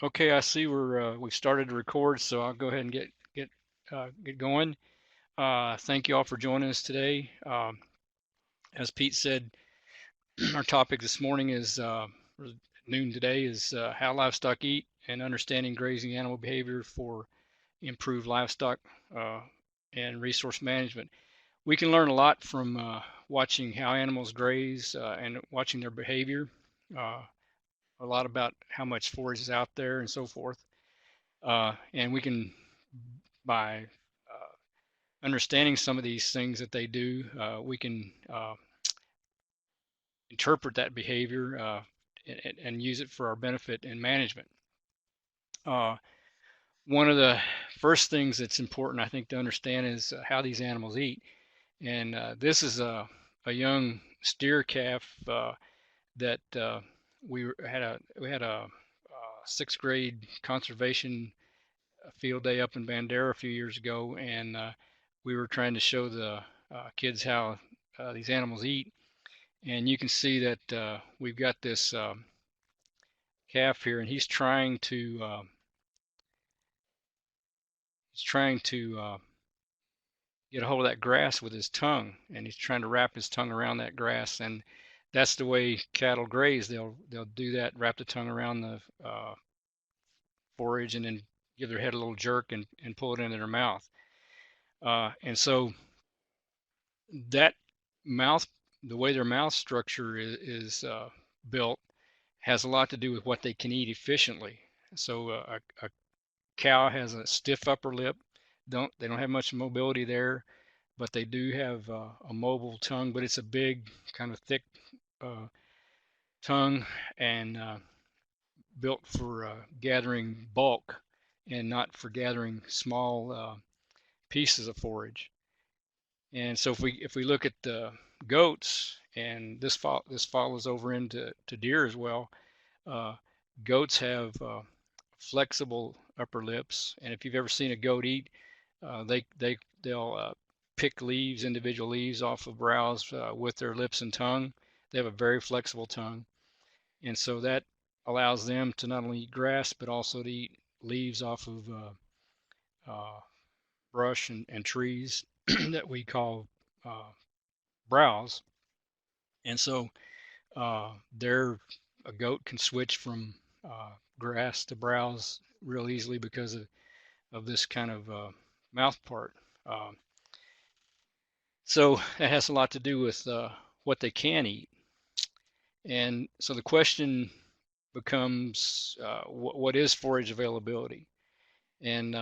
Okay, I see we've started to record, so I'll go ahead and get going. Thank you all for joining us today. As Pete said, our topic this morning is or noon today is how livestock eat and understanding grazing animal behavior for improved livestock uh, and resource management. We can learn a lot from watching how animals graze and watching their behavior. Uh, a lot about how much forage is out there and so forth. And we can, by understanding some of these things that they do, we can interpret that behavior and use it for our benefit and management. Uh, One of the first things that's important, I think, to understand is how these animals eat. And this is a young steer calf that we had a sixth grade conservation field day up in Bandera a few years ago, and we were trying to show the kids how these animals eat. And you can see that we've got this calf here, and he's trying to get a hold of that grass with his tongue, and he's trying to wrap his tongue around that grass. And that's the way cattle graze. They'll do that, wrap the tongue around the forage, and then give their head a little jerk and pull it into their mouth. And so that mouth, the way their mouth structure is built, has a lot to do with what they can eat efficiently. So a cow has a stiff upper lip. They don't have much mobility there, but they do have a mobile tongue. But it's a big, kind of thick uh, tongue, and built for gathering bulk and not for gathering small pieces of forage. And so if we look at the goats, and this follows over into deer as well. Uh, Goats have flexible upper lips, and if you've ever seen a goat eat, they'll pick leaves, individual leaves off of browse with their lips and tongue. They have a very flexible tongue, and so that allows them to not only eat grass but also to eat leaves off of uh, brush and trees that we call uh, browse. And so they're a goat can switch from grass to browse real easily because of this kind of mouth part. Uh, so that has a lot to do with what they can eat. And so the question becomes, what is forage availability? And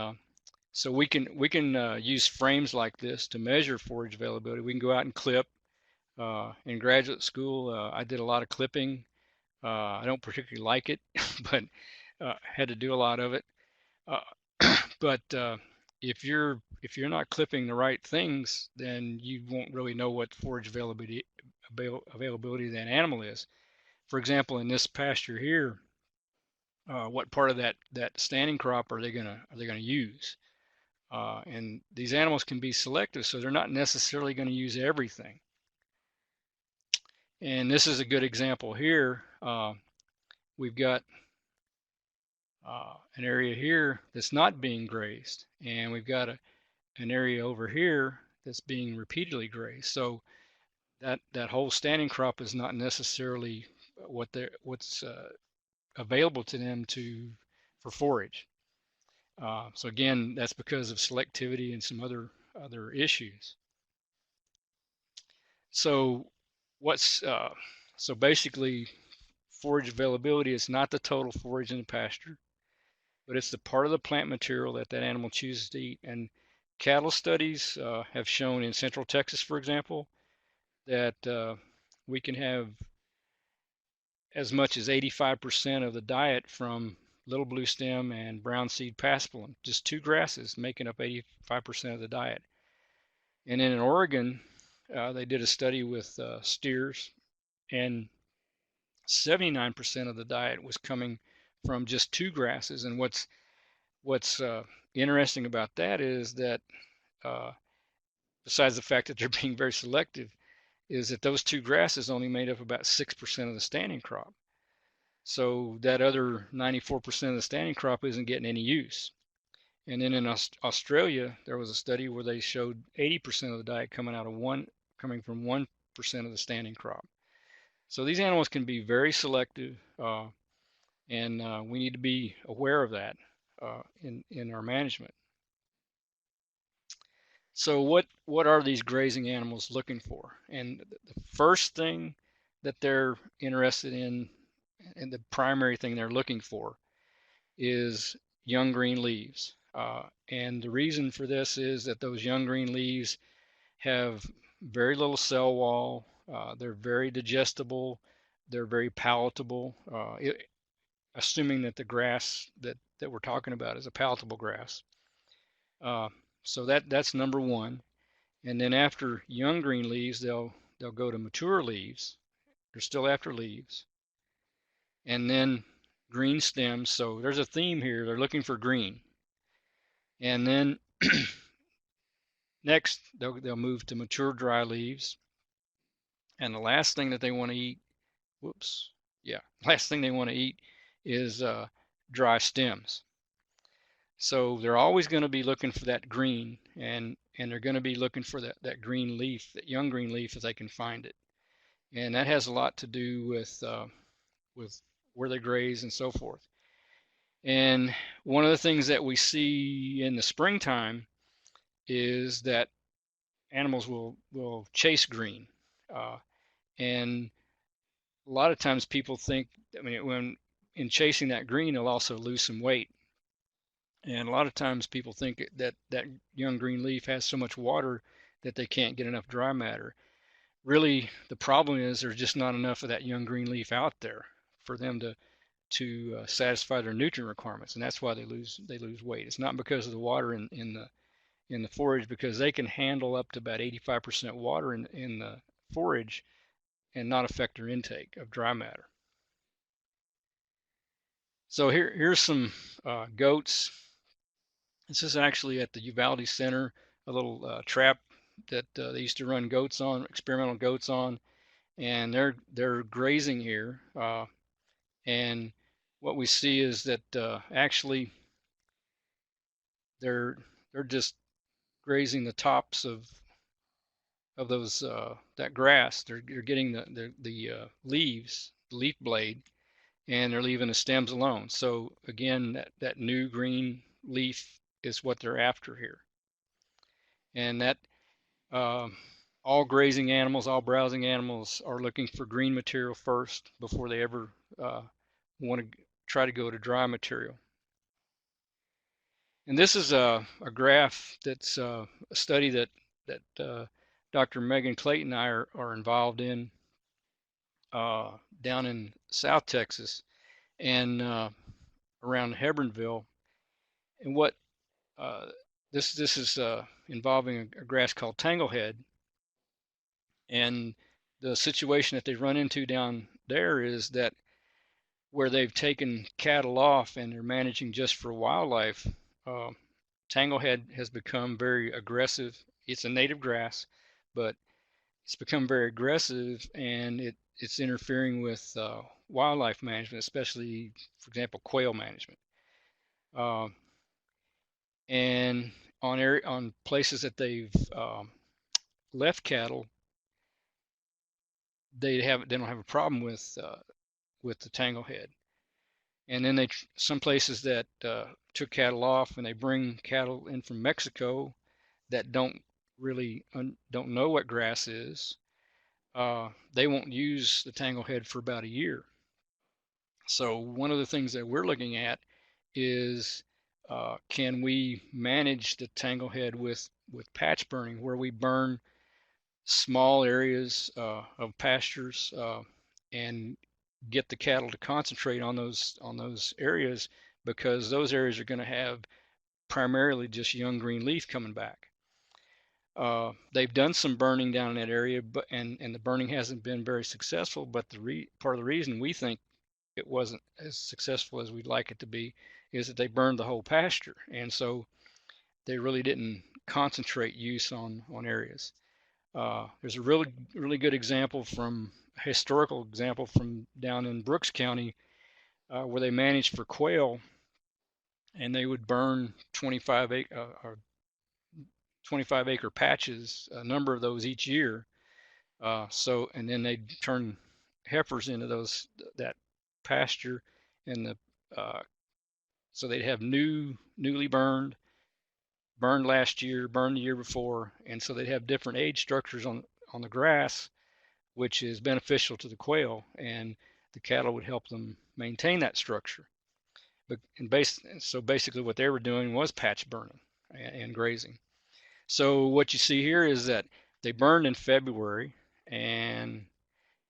so we can use frames like this to measure forage availability. We can go out and clip. In graduate school, I did a lot of clipping. I don't particularly like it, but had to do a lot of it. Uh, but if you're not clipping the right things, then you won't really know what forage availability of that animal is. For example, in this pasture here, what part of that standing crop are they gonna use? And these animals can be selective, so they're not necessarily going to use everything. And this is a good example here. We've got an area here that's not being grazed, and we've got an area over here that's being repeatedly grazed. So that whole standing crop is not necessarily what's available to them for forage. So again, that's because of selectivity and some other issues. So what's so basically, forage availability is not the total forage in the pasture, but it's the part of the plant material that animal chooses to eat. And cattle studies have shown in Central Texas, for example, that we can have as much as 85% of the diet from little blue stem and brown seed paspalum, just two grasses making up 85% of the diet. And then in Oregon, they did a study with steers, and 79% of the diet was coming from just two grasses. And what's interesting about that is that uh, besides the fact that they're being very selective, is that those two grasses only made up about 6% of the standing crop. So that other 94% of the standing crop isn't getting any use. And then in Australia, there was a study where they showed 80% of the diet coming from 1% of the standing crop. So these animals can be very selective, and we need to be aware of that in our management. So what are these grazing animals looking for? And the first thing that they're interested in, and the primary thing they're looking for, is young green leaves. And the reason for this is that those young green leaves have very little cell wall. They're very digestible. They're very palatable, assuming that the grass that we're talking about is a palatable grass. So that's number one. And then after young green leaves, they'll go to mature leaves. They're still after leaves. And then green stems. So there's a theme here. They're looking for green. And then next, they'll move to mature dry leaves. And the last thing that they want to eat, last thing they want to eat is dry stems. So they're always going to be looking for that green, and they're going to be looking for that green leaf, that young green leaf, if they can find it. And that has a lot to do with where they graze and so forth. And one of the things that we see in the springtime is that animals will chase green, and a lot of times people think, I mean, when in chasing that green, they'll also lose some weight. And a lot of times people think that that young green leaf has so much water that they can't get enough dry matter. Really, the problem is there's just not enough of that young green leaf out there for them to satisfy their nutrient requirements, and that's why they lose weight. It's not because of the water in the forage, because they can handle up to about 85% water in the forage and not affect their intake of dry matter. So here's some goats. This is actually at the Uvalde Center, a little trap that they used to run goats on, experimental goats on, and they're grazing here. And what we see is that actually they're just grazing the tops of those that grass. They're getting the leaves, the leaf blade, and they're leaving the stems alone. So again, that new green leaf is what they're after here. And that all grazing animals, all browsing animals are looking for green material first before they ever want to try to go to dry material. And this is a graph that's a study that Dr. Megan Clayton and I are involved in down in South Texas and around Hebronville. And what this is involving a grass called tanglehead. And the situation that they run into down there is that where they've taken cattle off and they're managing just for wildlife, tanglehead has become very aggressive. It's a native grass, but it's become very aggressive, and it's interfering with wildlife management, especially, for example, quail management. And on places that they've left cattle, they don't have a problem with the tanglehead. And then some places that took cattle off and they bring cattle in from Mexico that don't know what grass is, they won't use the tanglehead for about a year. So one of the things that we're looking at is can we manage the tanglehead with patch burning, where we burn small areas of pastures and get the cattle to concentrate on those areas, because those areas are going to have primarily just young green leaf coming back. They've done some burning down in that area, but and the burning hasn't been very successful. But part of the reason we think it wasn't as successful as we'd like it to be is that they burned the whole pasture, and so they really didn't concentrate use on areas. There's a really good example historical example from down in Brooks County, where they managed for quail, and they would burn 25 acre patches, a number of those each year. And then they'd turn heifers into that pasture, and so they'd have newly burned last year, burned the year before, and so they'd have different age structures on the grass, which is beneficial to the quail, and the cattle would help them maintain that structure. So basically what they were doing was patch burning and grazing. So what you see here is that they burned in February, and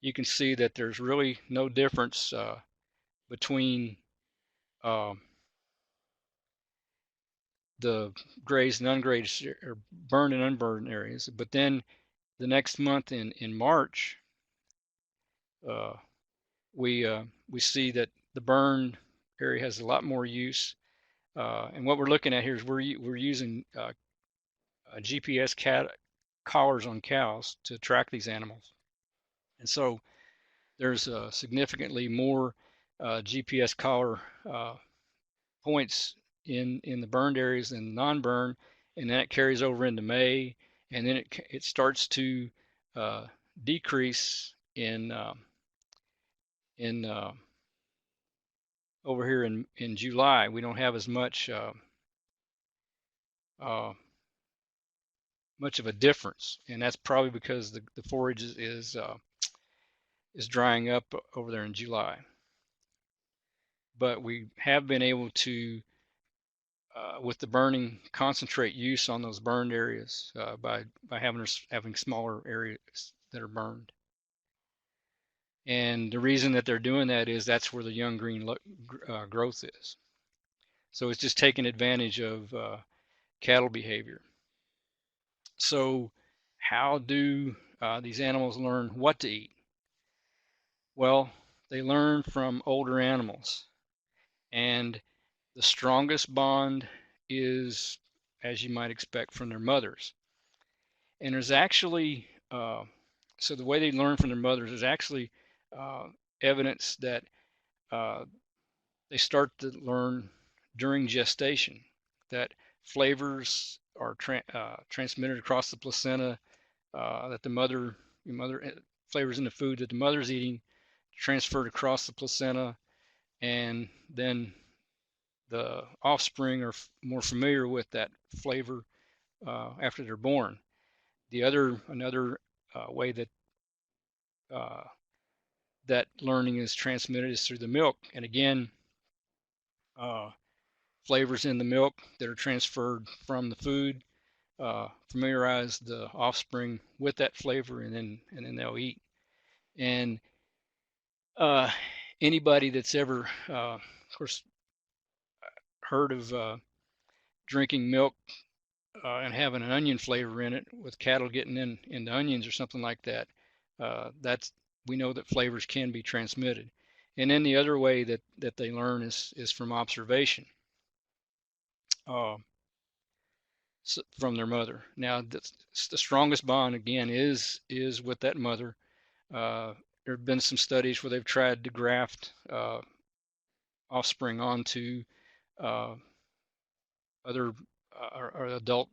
you can see that there's really no difference between uh, the grazed and ungrazed, or burned and unburned areas. But then the next month in March, uh, we see that the burned area has a lot more use. And what we're looking at here is we're using GPS collars on cows to track these animals, and so there's significantly more GPS collar points in the burned areas than non-burned, and then it carries over into May, and then it starts to uh, decrease in over here in July. We don't have as uh, much of a difference, and that's probably because the forage is drying up over there in July. But we have been able to, with the burning, concentrate use on those burned areas by having smaller areas that are burned. And the reason that they're doing that is that's where the young green growth is. So it's just taking advantage of cattle behavior. So how do these animals learn what to eat? Well, they learn from older animals, and the strongest bond is, as you might expect, from their mothers. And there's actually, so the way they learn from their mothers is actually evidence that uh, they start to learn during gestation, that flavors are transmitted across the placenta, that the mother flavors in the food that the mother's eating transferred across the placenta, and then the offspring are more familiar with that flavor after they're born. Another way uh, that learning is transmitted is through the milk, and again, uh, flavors in the milk that are transferred from the food familiarize the offspring with that flavor, and then they'll eat. And uh, anybody that's ever, of course, heard of drinking milk and having an onion flavor in it, with cattle getting into onions or something like that, that's we know that flavors can be transmitted. And then the other way that they learn is from observation uh, from their mother. Now, the strongest bond again is with that mother. There have been some studies where they've tried to graft offspring onto uh, other or adult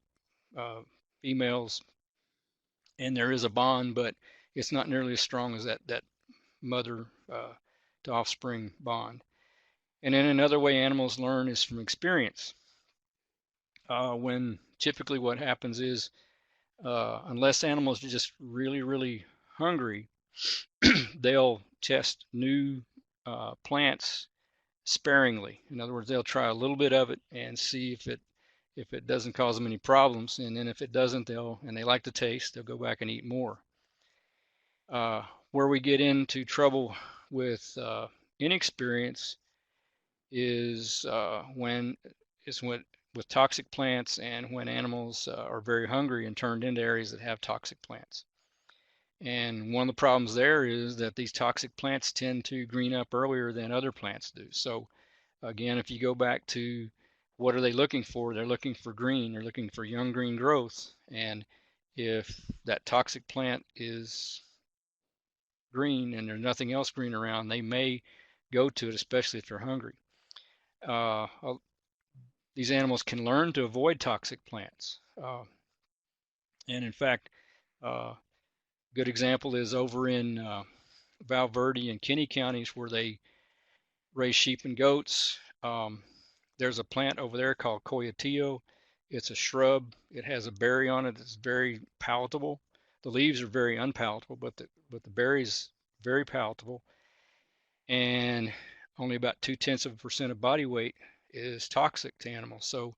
females, and there is a bond, but it's not nearly as strong as that mother to offspring bond. And then another way animals learn is from experience. When typically what happens is, unless animals are just really, really hungry, they'll test new plants sparingly. In other words, they'll try a little bit of it and see if it doesn't cause them any problems, and then if it doesn't, and they like the taste, they'll go back and eat more. Where we get into trouble with inexperience is when with toxic plants, and when animals are very hungry and turned into areas that have toxic plants. And one of the problems there is that these toxic plants tend to green up earlier than other plants do. So again, if you go back to what are they looking for? They're looking for green. They're looking for young green growth. And if that toxic plant is green and there's nothing else green around, they may go to it, especially if they're hungry. These animals can learn to avoid toxic plants. And in fact, good example is over in Val Verde and Kinney counties where they raise sheep and goats. There's a plant over there called coyotillo. It's a shrub. It has a berry on it that's very palatable. The leaves are very unpalatable, but the berries very palatable. And only about 0.2% of body weight is toxic to animals. So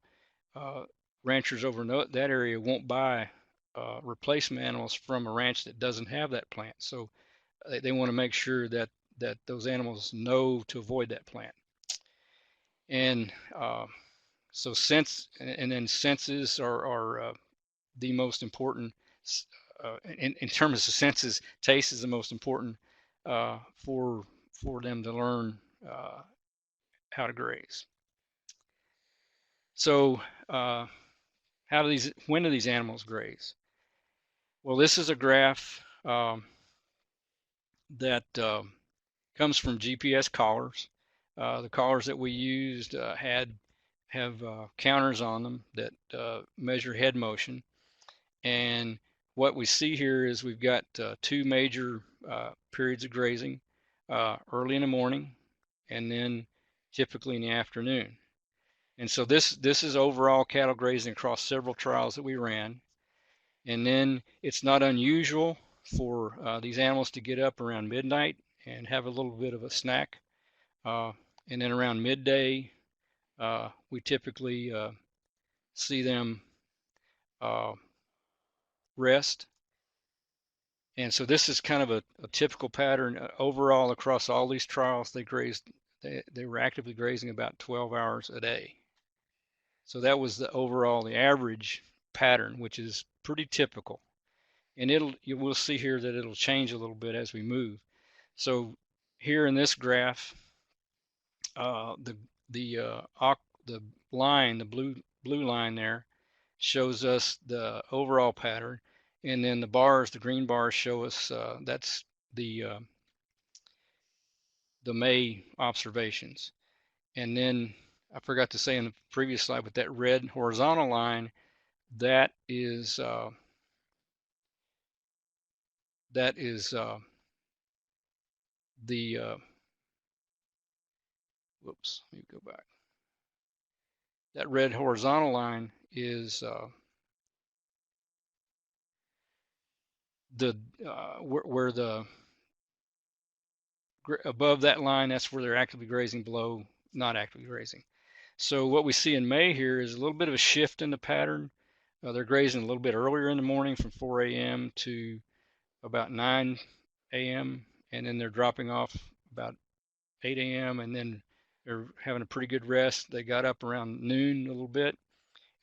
ranchers over that area won't buy replacement animals from a ranch that doesn't have that plant. So they want to make sure that those animals know to avoid that plant. And so senses are the most important. In terms of senses, taste is the most important for them to learn how to graze. So when do these animals graze? Well, this is a graph that comes from GPS collars. The collars that we used have counters on them that measure head motion. And what we see here is we've got two major periods of grazing, early in the morning and then typically in the afternoon. And so this is overall cattle grazing across several trials that we ran. And then it's not unusual for these animals to get up around midnight and have a little bit of a snack. And then around midday, we typically see them rest. And so this is kind of a typical pattern overall across all these trials. They were actively grazing about 12 hours a day. So that was the average pattern, which is pretty typical. And we'll see here that it'll change a little bit as we move. So here in this graph, the line, the blue line there, shows us the overall pattern, and then the green bars show us that's the May observations. And then I forgot to say in the previous slide, but that red horizontal line, that is the whoops, let me go back. That red horizontal line is where above that line, that's where they're actively grazing, below not actively grazing. So what we see in May here is a little bit of a shift in the pattern. They're grazing a little bit earlier in the morning from 4 a.m. to about 9 a.m. and then they're dropping off about 8 a.m. and then they're having a pretty good rest. They got up around noon a little bit,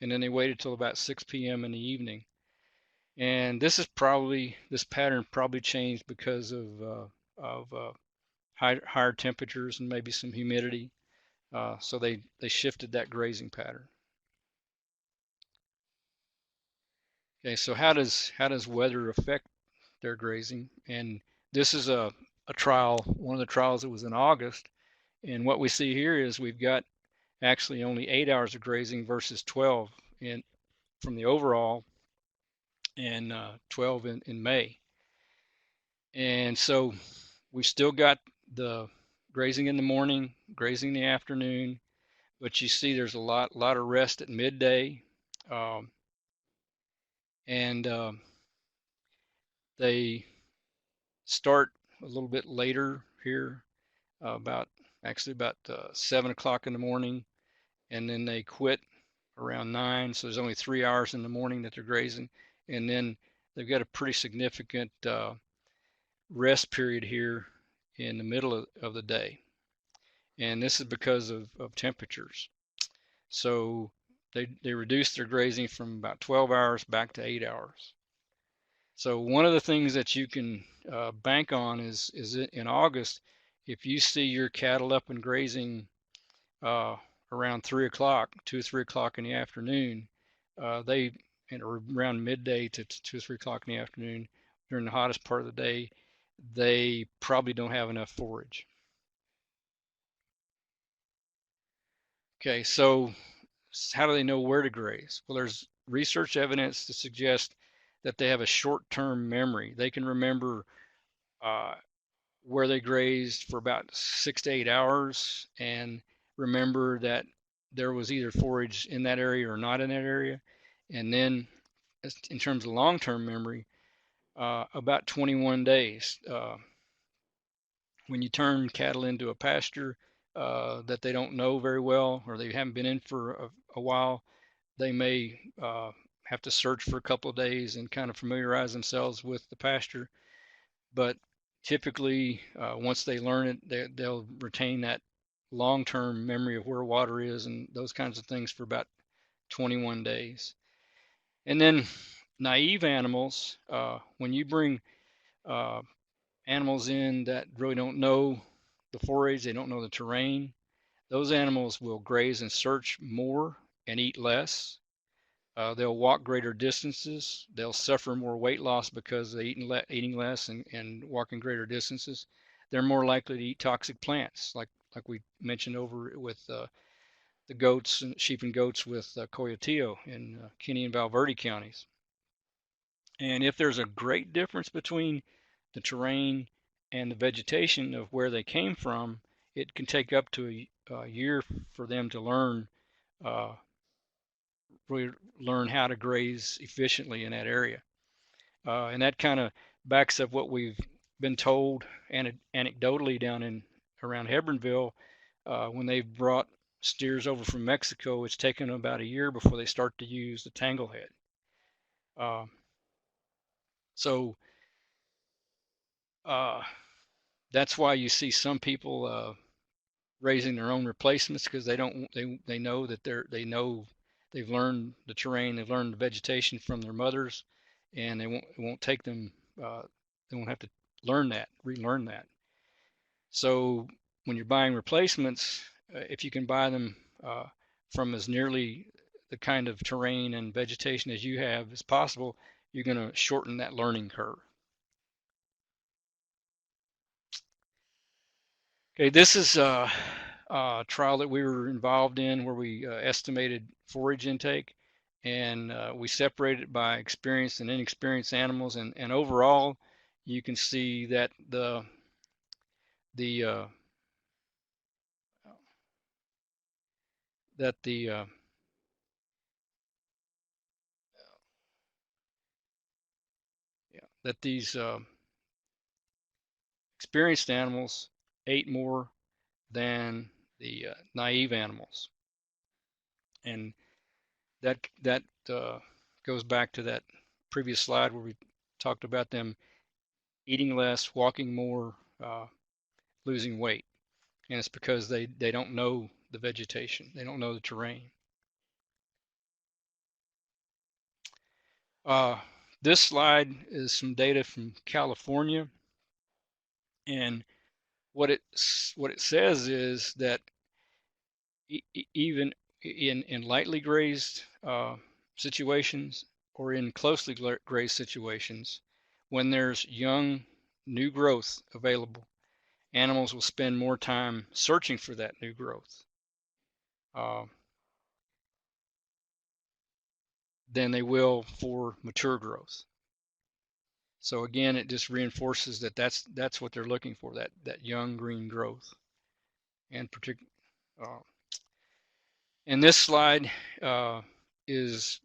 and then they waited till about 6 p.m. in the evening. And this pattern probably changed because of higher temperatures and maybe some humidity. So they shifted that grazing pattern. Okay, so how does weather affect their grazing? And this is one of the trials that was in August. And what we see here is we've got actually only 8 hours of grazing versus 12 from the overall, and 12 in May. And so we still got the grazing in the morning, grazing in the afternoon, but you see there's a lot of rest at midday. And they start a little bit later here, about 7 o'clock in the morning, and then they quit around 9. So there's only 3 hours in the morning that they're grazing, and then they've got a pretty significant rest period here in the middle of the day. And this is because of temperatures. So they reduced their grazing from about 12 hours back to 8 hours. So one of the things that you can bank on is in August, if you see your cattle up and grazing around 3 o'clock, 2 or 3 o'clock in the afternoon, or around midday to 2 or 3 o'clock in the afternoon during the hottest part of the day, they probably don't have enough forage. Okay, so how do they know where to graze? Well, there's research evidence to suggest that they have a short-term memory. They can remember uh, where they grazed for about 6 to 8 hours and remember that there was either forage in that area or not in that area. And then, in terms of long-term memory, about 21 days. When you turn cattle into a pasture that they don't know very well or they haven't been in for a while, they may have to search for a couple of days and kind of familiarize themselves with the pasture. But typically, once they learn it, they'll retain that long-term memory of where water is and those kinds of things for about 21 days. And then naive animals, when you bring uh, animals in that really don't know the forage, they don't know the terrain, those animals will graze and search more and eat less. They'll walk greater distances. They'll suffer more weight loss because they're eating less and walking greater distances. They're more likely to eat toxic plants, like we mentioned over with the goats, and sheep and goats with Coyotillo in Kinney and Val Verde counties. And if there's a great difference between the terrain and the vegetation of where they came from, it can take up to a year for them to uh, really learn how to graze efficiently in that area. And that kind of backs up what we've been told anecdotally down in around Hebronville when they've brought steers over from Mexico. It's taken them about a year before they start to use the tanglehead. Uh, so uh, that's why you see some people raising their own replacements because they know that they've learned the terrain, they've learned the vegetation from their mothers, and it won't take them they won't have to relearn that. So when you're buying replacements, if you can buy them from as nearly the kind of terrain and vegetation as you have as possible, you're going to shorten that learning curve. Okay, this is a trial that we were involved in where we estimated forage intake, and we separated it by experienced and inexperienced animals, and overall you can see that the that the yeah, that these experienced animals ate more than the naive animals, and that goes back to that previous slide where we talked about them eating less, walking more, losing weight, and it's because they don't know the vegetation, they don't know the terrain. Uh, this slide is some data from California, and what it says is that even in lightly grazed situations or in closely grazed situations, when there's young new growth available, animals will spend more time searching for that new growth uh, than they will for mature growth. So again, it just reinforces that that's what they're looking for, that young green growth. And uh, and this slide is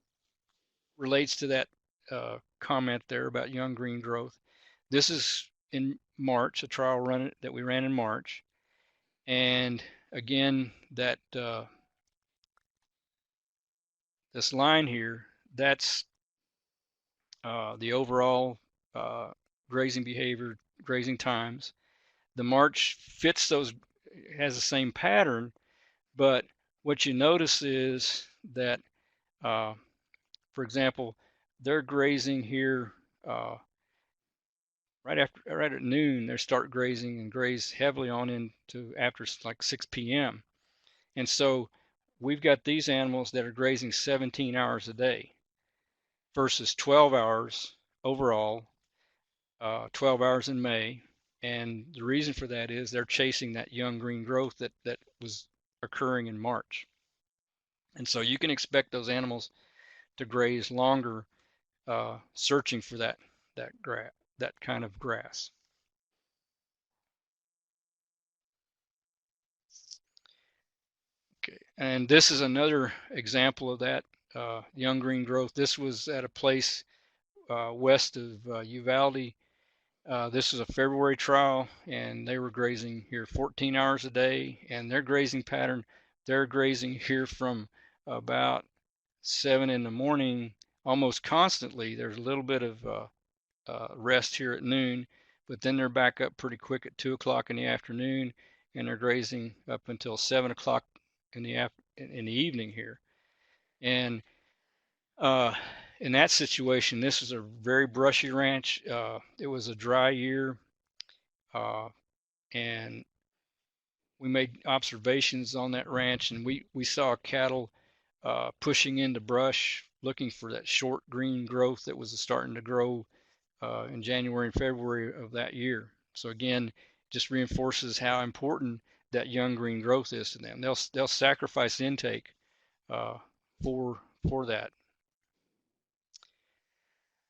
relates to that comment there about young green growth. This is in March, a trial run that we ran in March, and again that this line here, that's the overall uh, grazing behavior, grazing times. The March fits those, has the same pattern, but what you notice is that, for example, they're grazing here right at noon. They start grazing and graze heavily on into after like 6 p.m. And so we've got these animals that are grazing 17 hours a day versus 12 hours overall, 12 hours in May. And the reason for that is they're chasing that young green growth that was occurring in March. And so you can expect those animals to graze longer, searching for that kind of grass. Okay, and this is another example of that young green growth. This was at a place west of Uvalde. This is a February trial, and they were grazing here 14 hours a day. And their grazing pattern, they're grazing here from about 7 in the morning almost constantly. There's a little bit of rest here at noon, but then they're back up pretty quick at 2 o'clock in the afternoon, and they're grazing up until 7 o'clock in the evening here. And uh, in that situation, this is a very brushy ranch. It was a dry year, and we made observations on that ranch, and we saw cattle pushing into brush, looking for that short green growth that was starting to grow in January and February of that year. So again, just reinforces how important that young green growth is to them. They'll sacrifice intake uh, for that.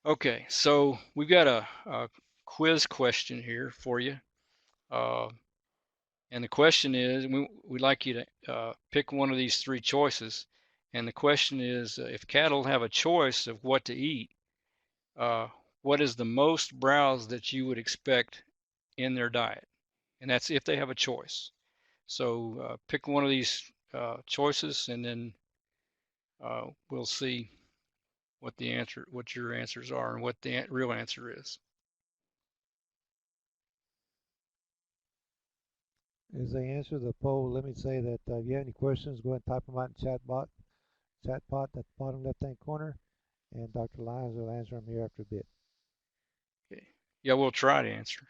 Okay, so we've got a quiz question here for you. And the question is, we'd like you to pick one of these three choices. And the question is, if cattle have a choice of what to eat, uh, what is the most browse that you would expect in their diet? And that's if they have a choice. So pick one of these choices, and then we'll see what your answers are, and what the real answer is. As they answer the poll, let me say that if you have any questions, go ahead and type them out in chat pod at the bottom left-hand corner, and Dr. Lyons will answer them here after a bit. Okay. Yeah, we'll try to answer.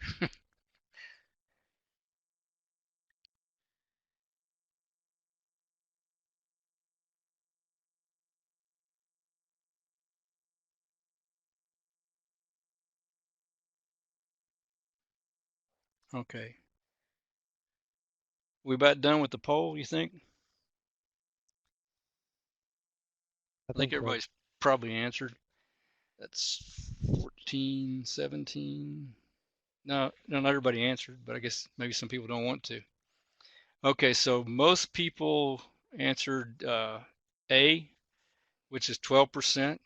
Okay. We about done with the poll, you think? I I think think so. everybody's probably answered. That's 14, 17. No, not everybody answered, but I guess maybe some people don't want to. Okay, so most people answered A, which is 12%.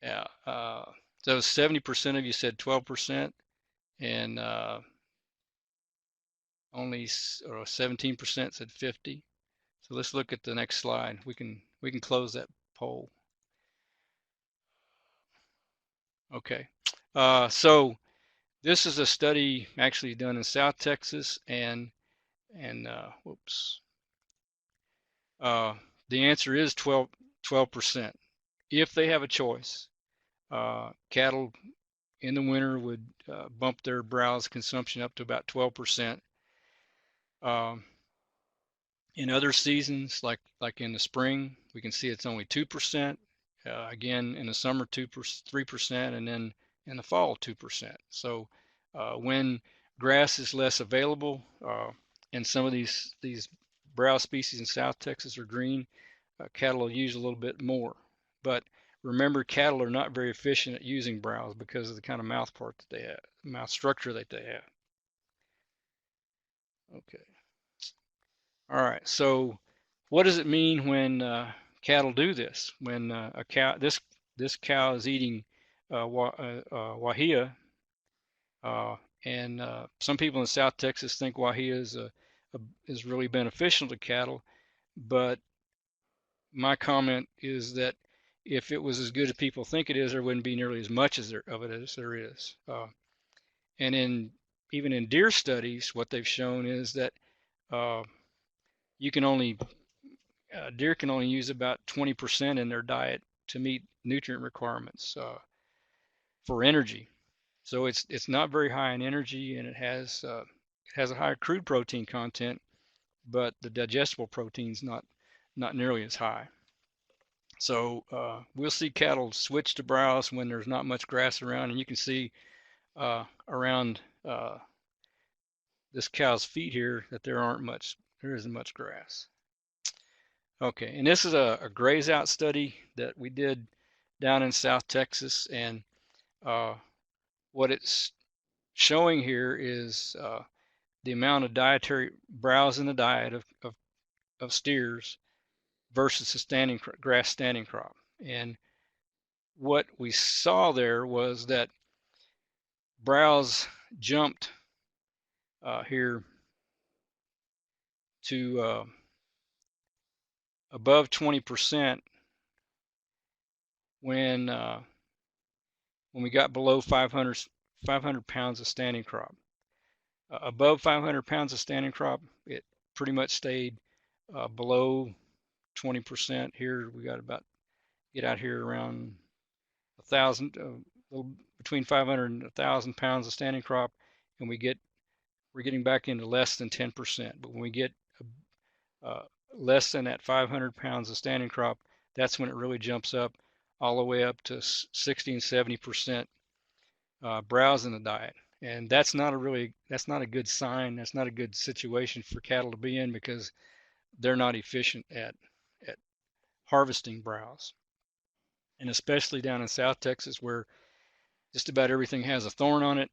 Yeah, so 70% of you said 12%, and only 17% said 50. So let's look at the next slide. We can close that poll. Okay. So this is a study actually done in South Texas, and whoops. Uh, the answer is 12%. If they have a choice, cattle in the winter would bump their browse consumption up to about 12%. Um, in other seasons, like in the spring, we can see it's only 2%. Again, in the summer, 3%, and then in the fall, 2%. So when grass is less available, and some of these browse species in South Texas are green, cattle will use a little bit more. But remember, cattle are not very efficient at using browse because of the kind of mouth part that they have, mouth structure that they have. Okay. All right. So what does it mean when cattle do this? When a cow, this cow is eating wahia, uh, and some people in South Texas think wahia is really beneficial to cattle, but my comment is that if it was as good as people think it is, there wouldn't be nearly as much of it as there is. And even in deer studies, what they've shown is that uh, you can only deer can only use about 20% in their diet to meet nutrient requirements for energy. So it's not very high in energy, and it has a higher crude protein content, but the digestible protein's not nearly as high. So we'll see cattle switch to browse when there's not much grass around, and you can see around this cow's feet here that there isn't much grass. Okay, and this is a graze out study that we did down in South Texas, and uh, what it's showing here is the amount of dietary browse in the diet of steers versus the grass standing crop. And what we saw there was that browse jumped here to above 20% when when we got below 500 pounds of standing crop. Above 500 pounds of standing crop, it pretty much stayed below 20%. Here we got about get out here around 1,000, between 500 and 1,000 pounds of standing crop, and we're getting back into less than 10%. But when we get uh, less than that 500 pounds of standing crop, that's when it really jumps up all the way up to 60 and 70% browse in the diet. And that's not a good sign. That's not a good situation for cattle to be in because they're not efficient at harvesting browse. And especially down in South Texas where just about everything has a thorn on it,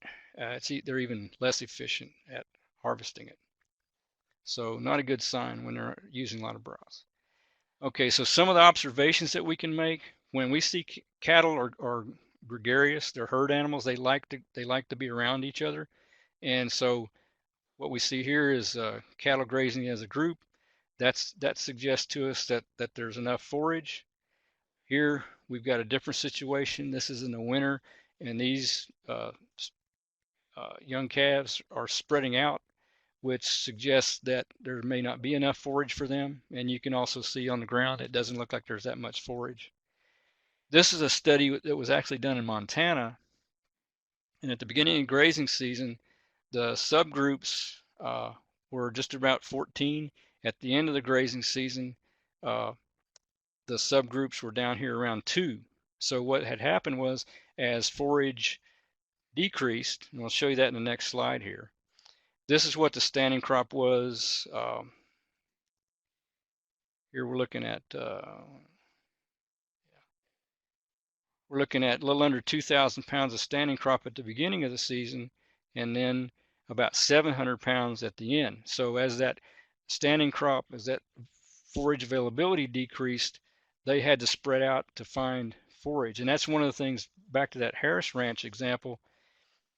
they're even less efficient at harvesting it. So not a good sign when they're using a lot of browse. Okay, so some of the observations that we can make when we see cattle are gregarious, they're herd animals. They like to be around each other, and so what we see here is cattle grazing as a group. That suggests to us that there's enough forage. Here we've got a different situation. This is in the winter, and these young calves are spreading out, which suggests that there may not be enough forage for them. And you can also see on the ground, it doesn't look like there's that much forage. This is a study that was actually done in Montana. And at the beginning of grazing season, the subgroups were just about 14. At the end of the grazing season, uh, the subgroups were down here around 2. So what had happened was as forage decreased, and I'll show you that in the next slide here. This is what the standing crop was. Here we're looking at a little under 2,000 pounds of standing crop at the beginning of the season, and then about 700 pounds at the end. So as that forage availability decreased, they had to spread out to find forage. And that's one of the things, back to that Harris Ranch example,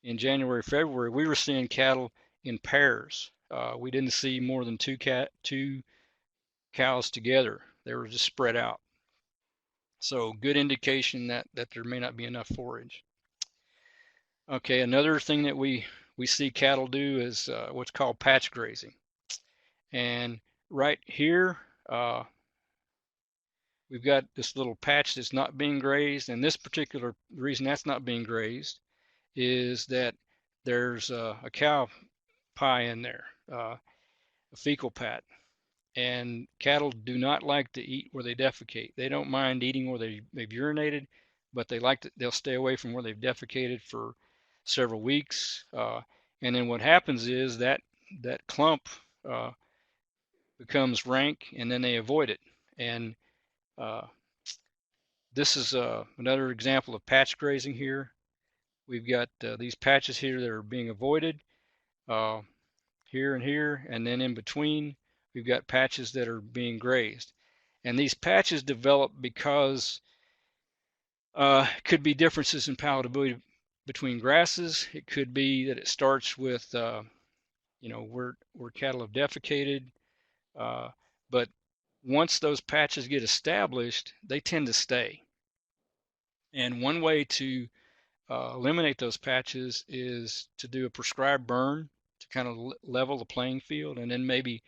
in January, February, we were seeing cattle in pairs. We didn't see more than two cows together. They were just spread out. So good indication that there may not be enough forage. Okay, another thing that we see cattle do is what's called patch grazing. And right here, we've got this little patch that's not being grazed. And this particular reason that's not being grazed is that there's a cow pie in there, a fecal pat. And cattle do not like to eat where they defecate. They don't mind eating where they've urinated, but they'll stay away from where they've defecated for several weeks. And then what happens is that clump uh, becomes rank, and then they avoid it. And uh, this is another example of patch grazing here. We've got these patches here that are being avoided. Here and here, and then in between we've got patches that are being grazed. And these patches develop because it could be differences in palatability between grasses. It could be that it starts with where cattle have defecated, but once those patches get established, they tend to stay. And one way to eliminate those patches is to do a prescribed burn to kind of level the playing field, and then maybe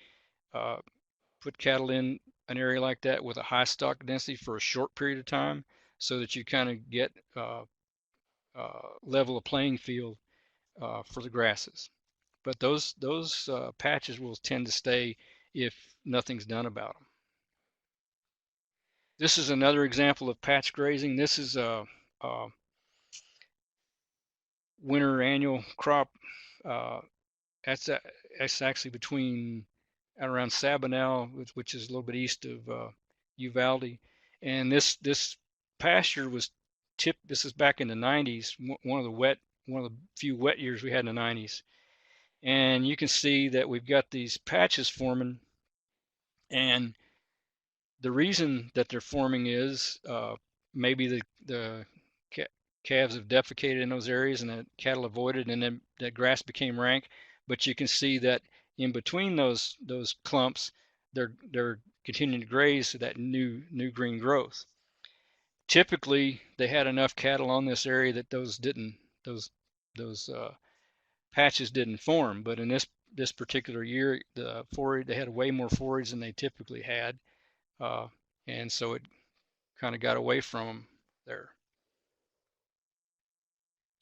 put cattle in an area like that with a high stock density for a short period of time, so that you kind of get level a playing field for the grasses. But those patches will tend to stay if nothing's done about them. This is another example of patch grazing. This is a winter annual crop. Uh, that's actually between out around Sabinal, which is a little bit east of Uvalde. And this pasture was tipped. This is back in the 90s, one of the few wet years we had in the 90s. And you can see that we've got these patches forming, and the reason that they're forming is maybe the calves have defecated in those areas and the cattle avoided, and then that grass became rank. But you can see that in between those clumps, they're continuing to graze that new green growth. Typically, they had enough cattle on this area that those patches didn't form. But in this particular year, the forage, they had way more forage than they typically had, uh, and so it kind of got away from them there.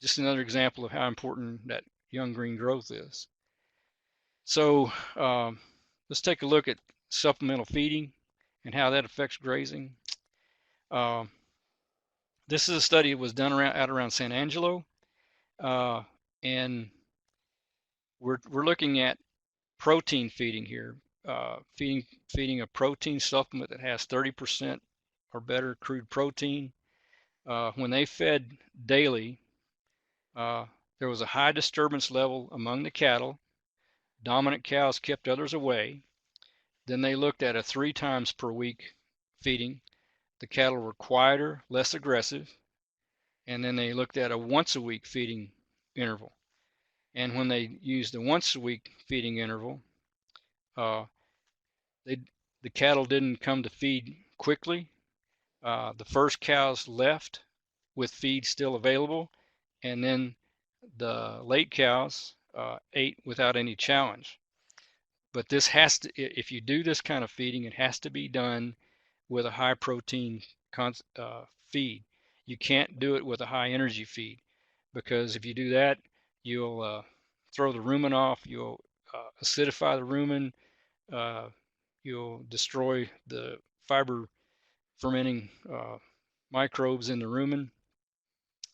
Just another example of how important that young green growth is. So let's take a look at supplemental feeding and how that affects grazing. Uh, this is a study that was done around San Angelo, and we're looking at protein feeding here. Feeding a protein supplement that has 30% or better crude protein. When they fed daily, there was a high disturbance level among the cattle. Dominant cows kept others away. Then they looked at a 3 times per week feeding. The cattle were quieter, less aggressive. And then they looked at a once a week feeding interval. And when they used the once a week feeding interval, uh, the cattle didn't come to feed quickly. The first cows left with feed still available, and then the late cows ate without any challenge. But this has to, if you do this kind of feeding, it has to be done with a high protein feed. You can't do it with a high energy feed, because if you do that, you'll throw the rumen off, you'll acidify the rumen, you'll destroy the fiber fermenting microbes in the rumen,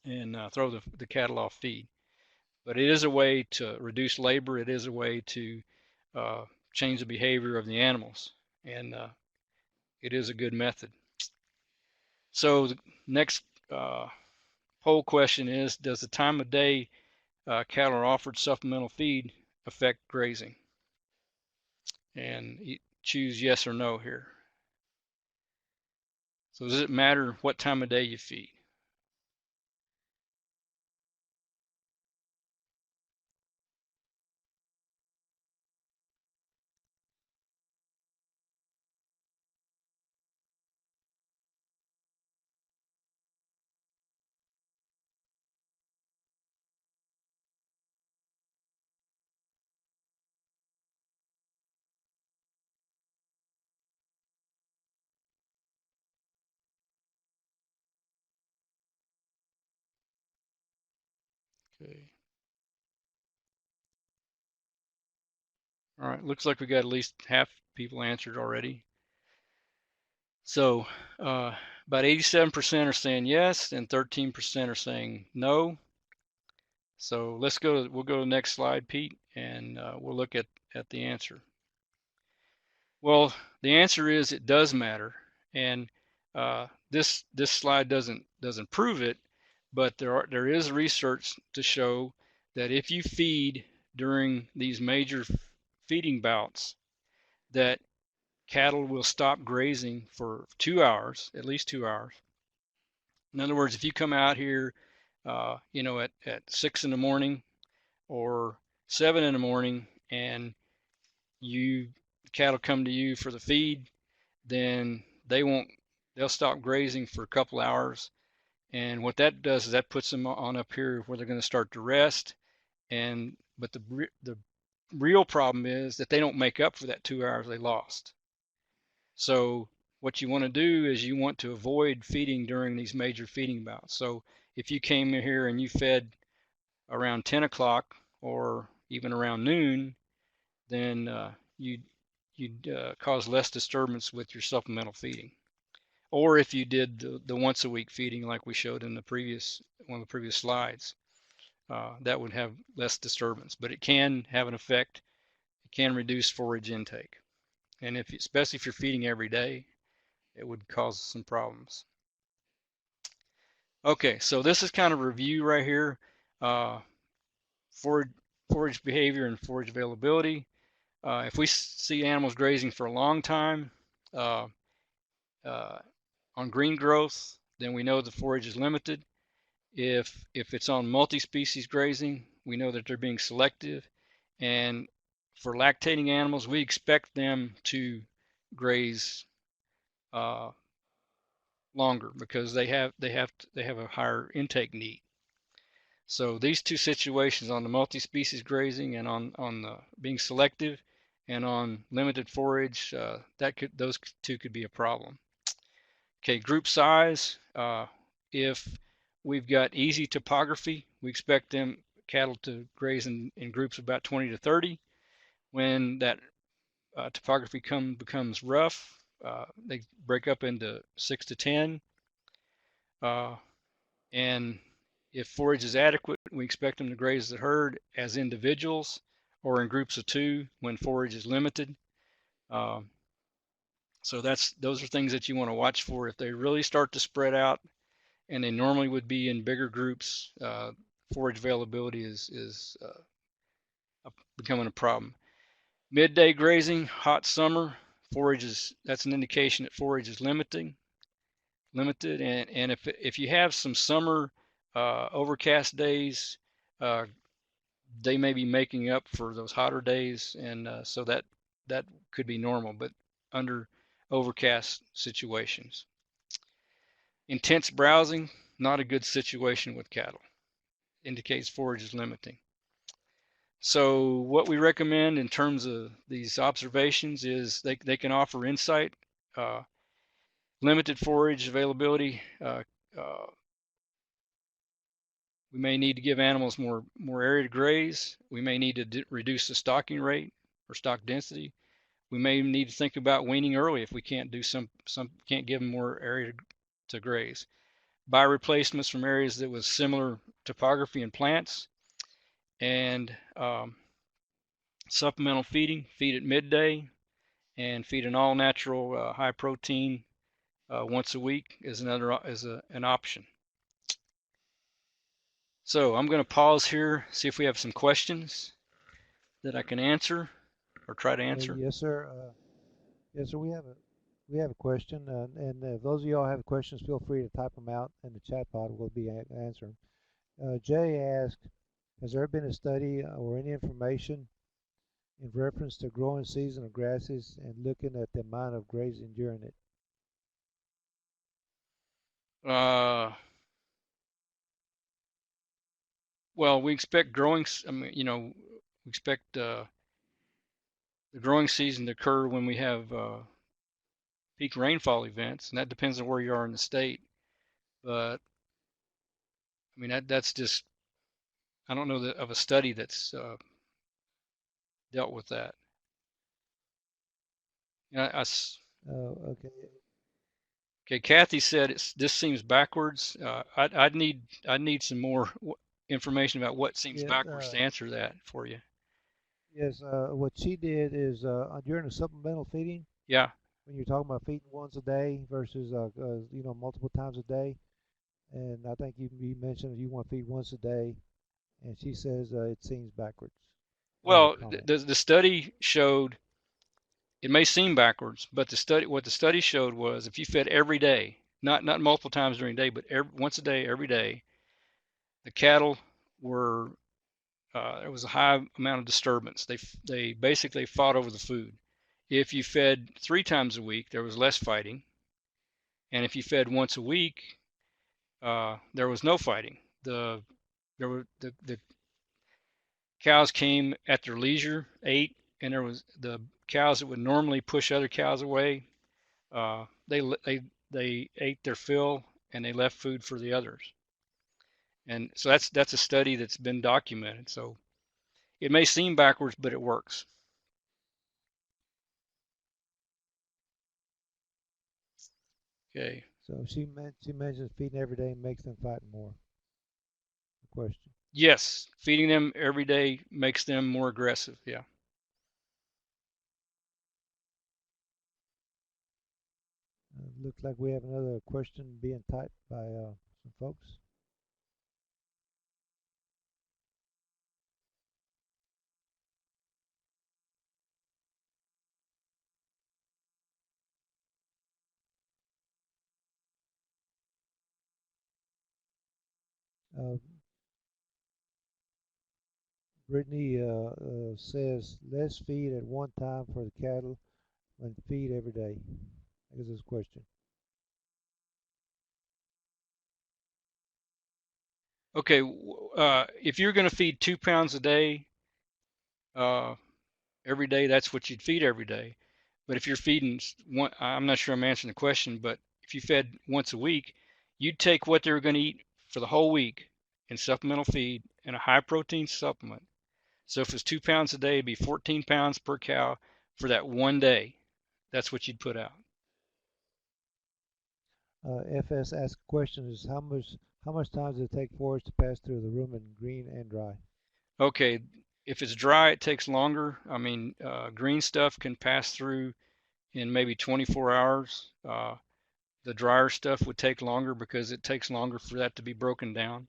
and throw the cattle off feed. But it is a way to reduce labor. It is a way to change the behavior of the animals, and it is a good method. So the next poll question is, does the time of day cattle are offered supplemental feed affect grazing? And you choose yes or no here. So does it matter what time of day you feed? Okay. All right, looks like we got at least half people answered already. So about 87% are saying yes, and 13% are saying no. So we'll go to the next slide, Pete, and we'll look at the answer. Well, the answer is it does matter, and this slide doesn't prove it, but there is research to show that if you feed during these major feeding bouts, that cattle will stop grazing for 2 hours, at least 2 hours. In other words, if you come out here, at 6 in the morning or 7 in the morning, and cattle come to you for the feed, then they'll stop grazing for a couple hours. And what that does is that puts them on up here where they're going to start to rest. But the real problem is that they don't make up for that 2 hours they lost. So what you want to do is you want to avoid feeding during these major feeding bouts. So if you came in here and you fed around 10 o'clock or even around noon, then you'd cause less disturbance with your supplemental feeding. Or if you did the once a week feeding like we showed in one of the previous slides, that would have less disturbance. But it can have an effect. It can reduce forage intake. And especially if you're feeding every day, it would cause some problems. Okay, so this is kind of a review right here. Uh, forage, forage behavior and forage availability. If we see animals grazing for a long time uh, uh, on green growth, then we know the forage is limited. If it's on multi-species grazing, we know that they're being selective. And for lactating animals, we expect them to graze uh, longer because they have a higher intake need. So these two situations on the multi-species grazing and on the being selective and on limited forage, those two could be a problem. Okay, group size. If we've got easy topography, we expect them cattle to graze in groups of about 20 to 30. When that topography becomes rough, they break up into 6 to 10. Uh, and if forage is adequate, we expect them to graze the herd as individuals or in groups of two when forage is limited. Uh, so those are things that you want to watch for. If they really start to spread out, and they normally would be in bigger groups, forage availability is becoming a problem. Midday grazing, hot summer, that's an indication that forage is limited, and if you have some summer overcast days, uh, they may be making up for those hotter days, and so that could be normal, but under overcast situations. Intense browsing, not a good situation with cattle. Indicates forage is limiting. So what we recommend in terms of these observations is they can offer insight. Uh, Limited forage availability. We may need to give animals more area to graze. We may need to reduce the stocking rate or stock density. We may need to think about weaning early if we can't do can't give them more area to graze. Buy replacements from areas that with similar topography and plants, and supplemental feeding. Feed at midday, and feed an all-natural high protein once a week is an option. So I'm going to pause here, see if we have some questions that I can answer or try to answer. Yes, sir. Yes, sir. We have a question, and if those of y'all have questions, feel free to type them out in the chat pod. We'll be answering. Jay asked, has there been a study or any information in reference to growing season of grasses and looking at the amount of grazing during it? Uh, well, we expect I mean, we expect the growing season to occur when we have peak rainfall events, and that depends on where you are in the state. But I mean, that's just, I don't know of a study that's dealt with that. Okay. Okay, Kathy said this seems backwards. I'd need some more information about what seems Yeah. backwards to answer that for you. Yes. What she did is during the supplemental feeding, Yeah. when you're talking about feeding once a day versus multiple times a day, and I think you mentioned you want to feed once a day, and she says it seems backwards in her Well, comment. the study showed it may seem backwards, but what the study showed was if you fed every day, not multiple times during the day, but once a day, every day, the cattle were there was a high amount of disturbance. They basically fought over the food. If you fed 3 times a week, there was less fighting, and if you fed once a week, there was no fighting. The cows came at their leisure, ate, and there was the cows that would normally push other cows away. They ate their fill and they left food for the others. And so that's a study that's been documented. So it may seem backwards, but it works. Okay. So she mentions feeding every day makes them fight more. The question. Yes, feeding them every day makes them more aggressive. Yeah. Looks like we have another question being typed by some folks. Uh, Brittany says less feed at one time for the cattle and feed every day. That is his question. Okay, if you're going to feed 2 pounds a day, uh, every day, that's what you'd feed every day. But if you're feeding one, I'm not sure I'm answering the question, but if you fed once a week, you'd take what they were going to eat for the whole week in supplemental feed and a high protein supplement. So if it's 2 pounds a day, it'd be 14 pounds per cow for that one day. That's what you'd put out. FS asks a question: is how much time does it take forage to pass through the rumen, green and dry? Okay, if it's dry, it takes longer. I mean, green stuff can pass through in maybe 24 hours. The drier stuff would take longer because it takes longer for that to be broken down.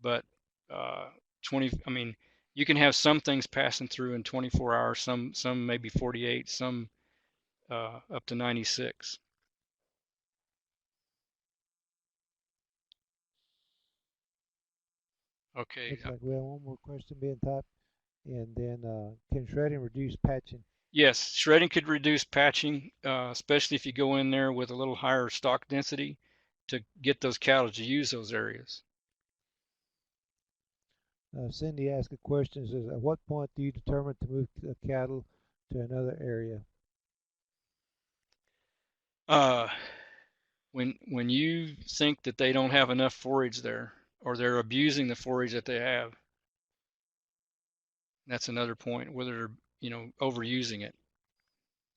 But 20, I mean, you can have some things passing through in 24 hours, some maybe 48, some up to 96. Okay. Looks like we have one more question being typed. And then can shredding reduce patching? Yes, shredding could reduce patching, especially if you go in there with a little higher stock density to get those cattle to use those areas. Cindy asked a question: says, at what point do you determine to move the cattle to another area? Uh, when you think that they don't have enough forage there, or they're abusing the forage that they have, that's another point. Whether they're overusing it.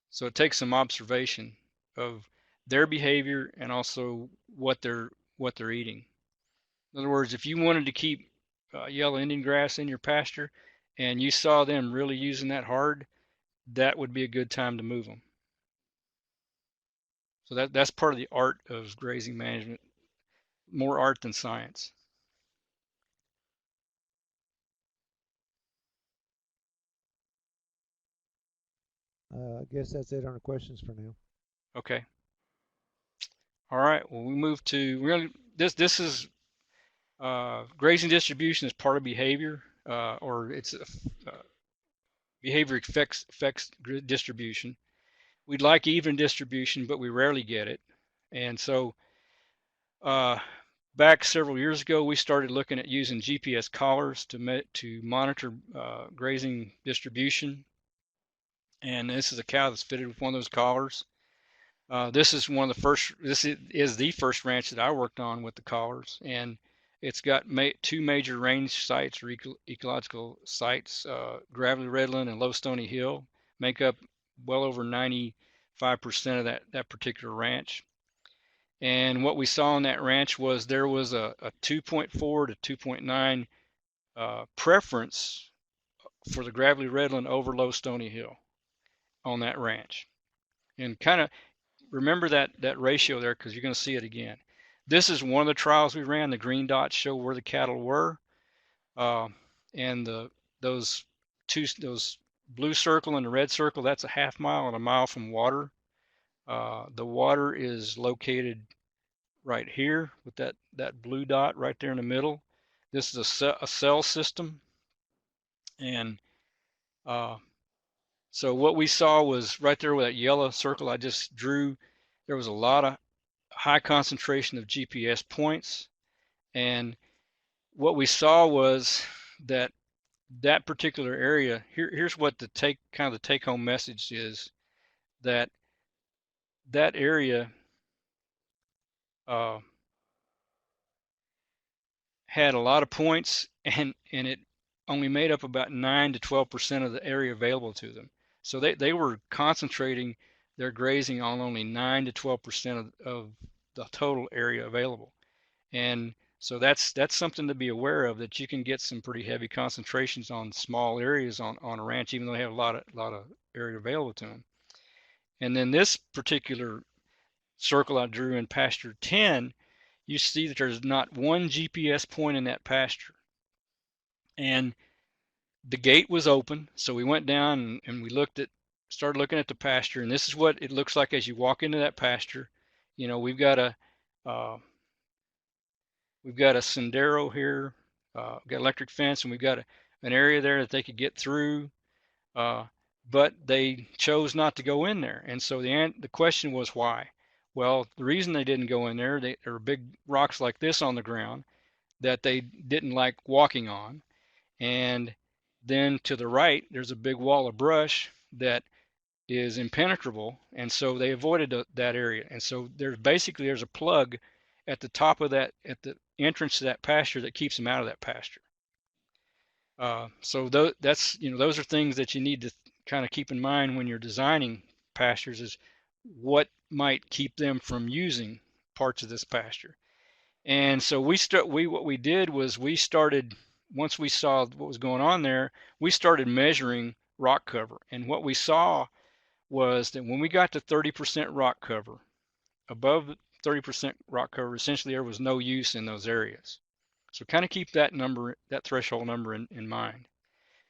So it takes some observation of their behavior and also what they're eating. In other words, if you wanted to keep yellow Indian grass in your pasture and you saw them really using that hard, that would be a good time to move them. So that's part of the art of grazing management, more art than science. I guess that's it on the questions for now. Okay. All right. Well, we move to this is grazing distribution is part of behavior, or it's behavior affects distribution. We'd like even distribution, but we rarely get it. And so uh, back several years ago, we started looking at using GPS collars to monitor grazing distribution. And this is a cow that's fitted with one of those collars. This is one of the first. This is the first ranch that I worked on with the collars, and it's got two major range sites or ecological sites. Gravelly Redland and Low Stony Hill make up well over 95% of that particular ranch. And what we saw on that ranch was there was a 2.4 to 2.9 preference for the Gravelly Redland over Low Stony Hill on that ranch. And kind of remember that ratio there because you're going to see it again. This is one of the trials we ran. The green dots show where the cattle were, uh, and those blue circle and the red circle, that's a half mile and a mile from water. The water is located right here with that blue dot right there in the middle. This is a cell system, and uh, so what we saw was right there with that yellow circle I just drew. There was a lot of high concentration of GPS points, and what we saw was that that particular area. Here's what the take home message is that that area uh, had a lot of points, and it only made up about 9 to 12% of the area available to them. So they were concentrating their grazing on only 9 to 12% of the total area available. And so that's something to be aware of, that you can get some pretty heavy concentrations on small areas on a ranch, even though they have a lot of area available to them. And then this particular circle I drew in pasture 10, you see that there's not one GPS point in that pasture. And the gate was open, so we went down and we started looking at the pasture, and this is what it looks like as you walk into that pasture. You know, uh, we've got a sendero here, we've got electric fence, and we've got an area there that they could get through, uh, but they chose not to go in there. And so the question was why? Well, the reason they didn't go in there, there were big rocks like this on the ground that they didn't like walking on. And then to the right, there's a big wall of brush that is impenetrable, and so they avoided that area. And so there's a plug at the top of that, at the entrance to that pasture, that keeps them out of that pasture. So that's, you know, those are things that you need to kind of keep in mind when you're designing pastures, is what might keep them from using parts of this pasture. And so what we did was we started, once we saw what was going on there, we started measuring rock cover. And what we saw was that when we got to 30% rock cover, above 30% rock cover, essentially there was no use in those areas. So kind of keep that number, that threshold number in mind.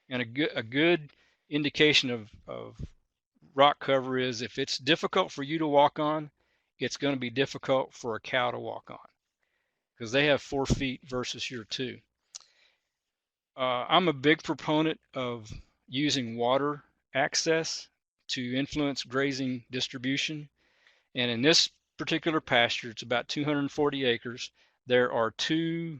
And a good indication of rock cover is if it's difficult for you to walk on, it's going to be difficult for a cow to walk on, because they have 4 feet versus your 2. I'm a big proponent of using water access to influence grazing distribution. And in this particular pasture, it's about 240 acres. There are 2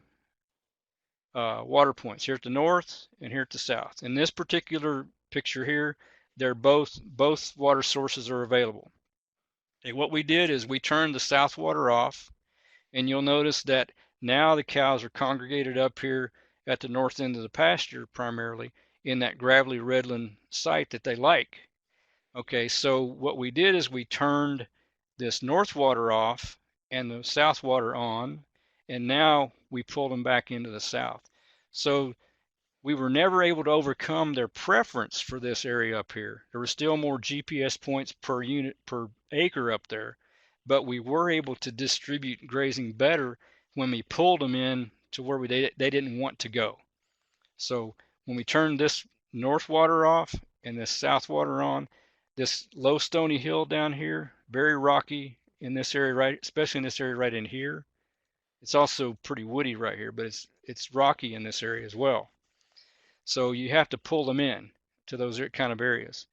water points, here at the north and here at the south. In this particular picture here, they're both water sources are available. And what we did is we turned the south water off, and you'll notice that now the cows are congregated up here at the north end of the pasture, primarily in that gravelly redland site that they like. Okay, so what we did is we turned this north water off and the south water on, and now we pulled them back into the south. So we were never able to overcome their preference for this area up here. There were still more GPS points per unit per acre up there, but we were able to distribute grazing better when we pulled them in to where they didn't want to go. So when we turned this north water off and this south water on, this low stony hill down here, very rocky in this area, right, especially in this area right in here. It's also pretty woody right here, but it's rocky in this area as well. So you have to pull them in to those kind of areas.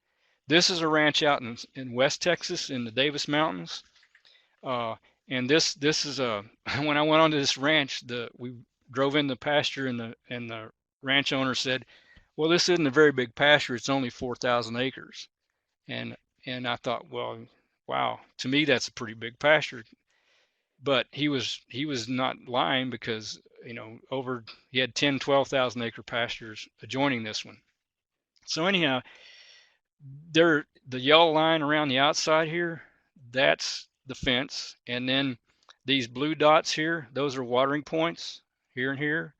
This is a ranch out in West Texas in the Davis Mountains. And this is when I went onto this ranch, we drove in the pasture, and the ranch owner said, well, this isn't a very big pasture. It's only 4,000 acres. And I thought, well, wow, to me that's a pretty big pasture. But he was not lying, because he had 10-12,000 acre pastures adjoining this one. So anyhow, the yellow line around the outside here, that's the fence, and then these blue dots here, those are watering points here and here.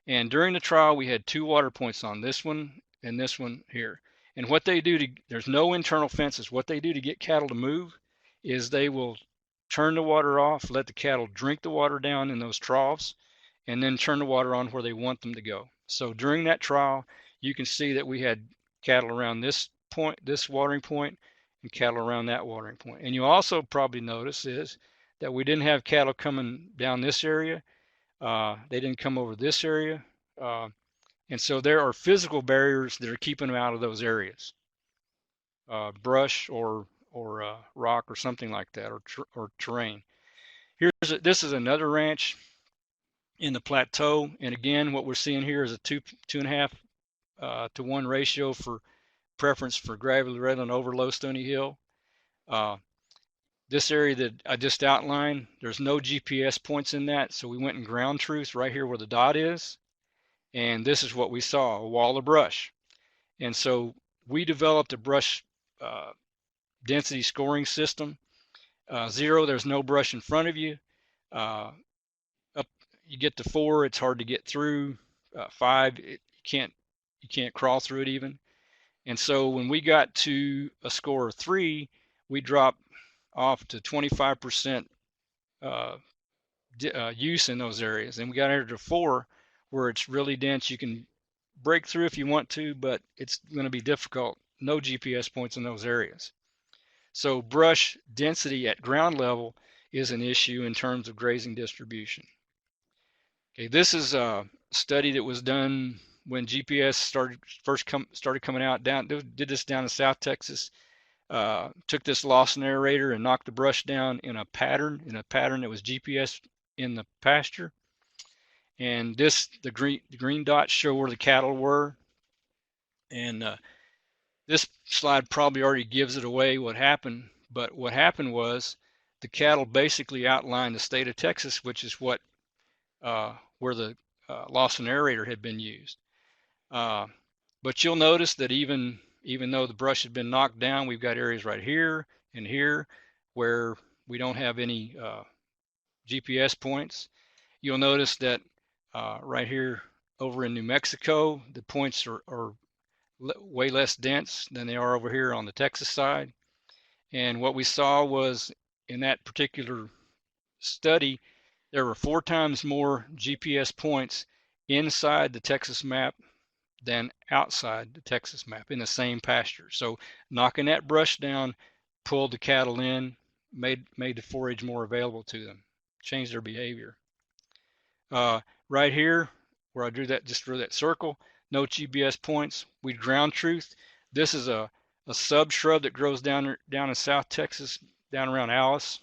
And during the trial, we had 2 water points on this one and this one here. And what they do there's no internal fences. What they do to get cattle to move is they will turn the water off, let the cattle drink the water down in those troughs, and then turn the water on where they want them to go. So during that trial, you can see that we had cattle around this point, this watering point, and cattle around that watering point. And you also probably notice is that we didn't have cattle coming down this area. They didn't come over this area. And so there are physical barriers that are keeping them out of those areas. Brush or rock or something like that, or terrain. This is another ranch in the plateau, and again, what we're seeing here is a 2.5 to 1 ratio for preference for gravelly redland over low stony hill. This area that I just outlined, there's no GPS points in that, so we went in ground truth right here where the dot is, and this is what we saw, a wall of brush. And so we developed a brush density scoring system. 0, there's no brush in front of you. Up, you get to 4, it's hard to get through. 5, you can't crawl through it even. And so when we got to a score of 3, we drop off to 25% use in those areas. And we got into 4 where it's really dense. You can break through if you want to, but it's going to be difficult. No GPS points in those areas. So brush density at ground level is an issue in terms of grazing distribution. Okay, this is a study that was done when GPS started coming out. Did this down in South Texas. Took this Lawson aerator and knocked the brush down in a pattern that was GPS in the pasture. And the green dots show where the cattle were. And this slide probably already gives it away what happened. But what happened was the cattle basically outlined the state of Texas, which is where the Lawson aerator had been used. But you'll notice that even though the brush had been knocked down, we've got areas right here and here where we don't have any GPS points. You'll notice that right here over in New Mexico, the points are way less dense than they are over here on the Texas side. And what we saw was in that particular study, there were 4 times more GPS points inside the Texas map than outside the Texas map in the same pasture. So knocking that brush down pulled the cattle in, made the forage more available to them, changed their behavior. Right here, where I drew that circle, no GPS points. We ground truth. This is a sub shrub that grows down in South Texas, down around Alice.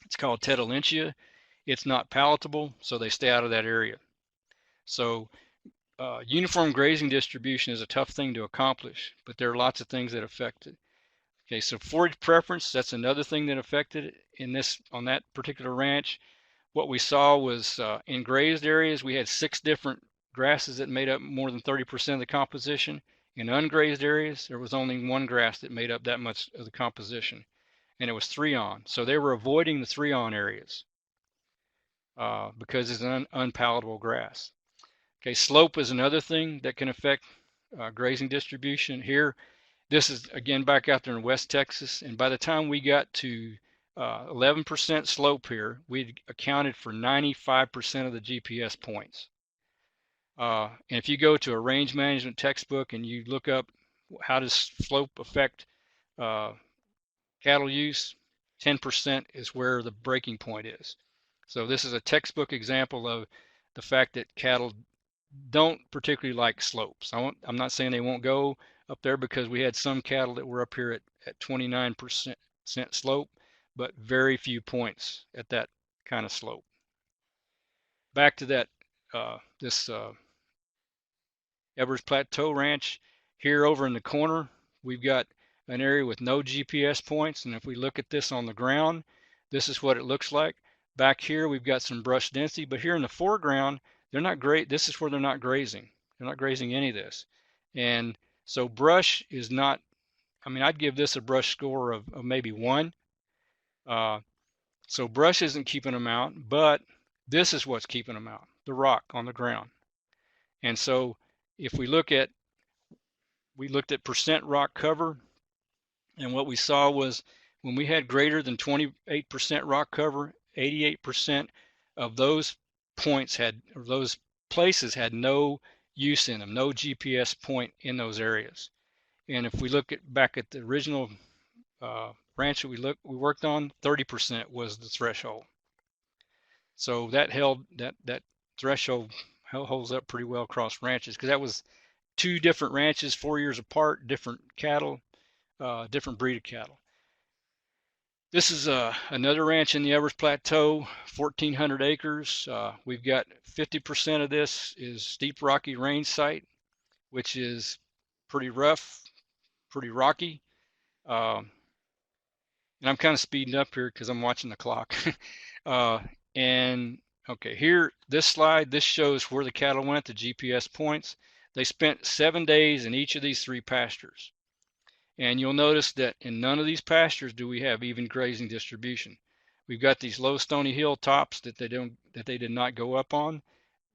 It's called Tettalentia. It's not palatable, so they stay out of that area. So uniform grazing distribution is a tough thing to accomplish, but there are lots of things that affect it. Okay, so forage preference, that's another thing that affected it on that particular ranch. What we saw was in grazed areas, we had 6 different grasses that made up more than 30% of the composition. In ungrazed areas, there was only 1 grass that made up that much of the composition, and it was 3-on. So they were avoiding the 3-on areas because it's an unpalatable grass. Okay, slope is another thing that can affect grazing distribution. Here, this is again back out there in West Texas, and by the time we got to 11% slope here, we accounted for 95% of the GPS points. And if you go to a range management textbook and you look up how does slope affect cattle use, 10% is where the breaking point is. So this is a textbook example of the fact that cattle don't particularly like slopes. I'm not saying they won't go up there, because we had some cattle that were up here at 29% slope, but very few points at that kind of slope. Back to that this Evers Plateau Ranch. Here over in the corner, we've got an area with no GPS points, and if we look at this on the ground, this is what it looks like. Back here, we've got some brush density, but here in the foreground, they're not great. This is where they're not grazing. They're not grazing any of this. And so brush is not, I mean, I'd give this a brush score of maybe 1. So brush isn't keeping them out, but this is what's keeping them out, the rock on the ground. And so if we looked at percent rock cover, and what we saw was when we had greater than 28% rock cover, 88% of those points or those places had no use in them, no GPS point in those areas. And if we look back at the original ranch that we worked on, 30% was the threshold. So that threshold holds up pretty well across ranches, because that was 2 different ranches, 4 years apart, different cattle, different breed of cattle. This is another ranch in the Evers Plateau, 1,400 acres. We've got 50% of this is steep rocky range site, which is pretty rough, pretty rocky. And I'm kind of speeding up here because I'm watching the clock. And okay, here, this slide, this shows where the cattle went, the GPS points. They spent 7 days in each of these 3 pastures. And you'll notice that in none of these pastures do we have even grazing distribution. We've got these low stony hill tops that they did not go up on,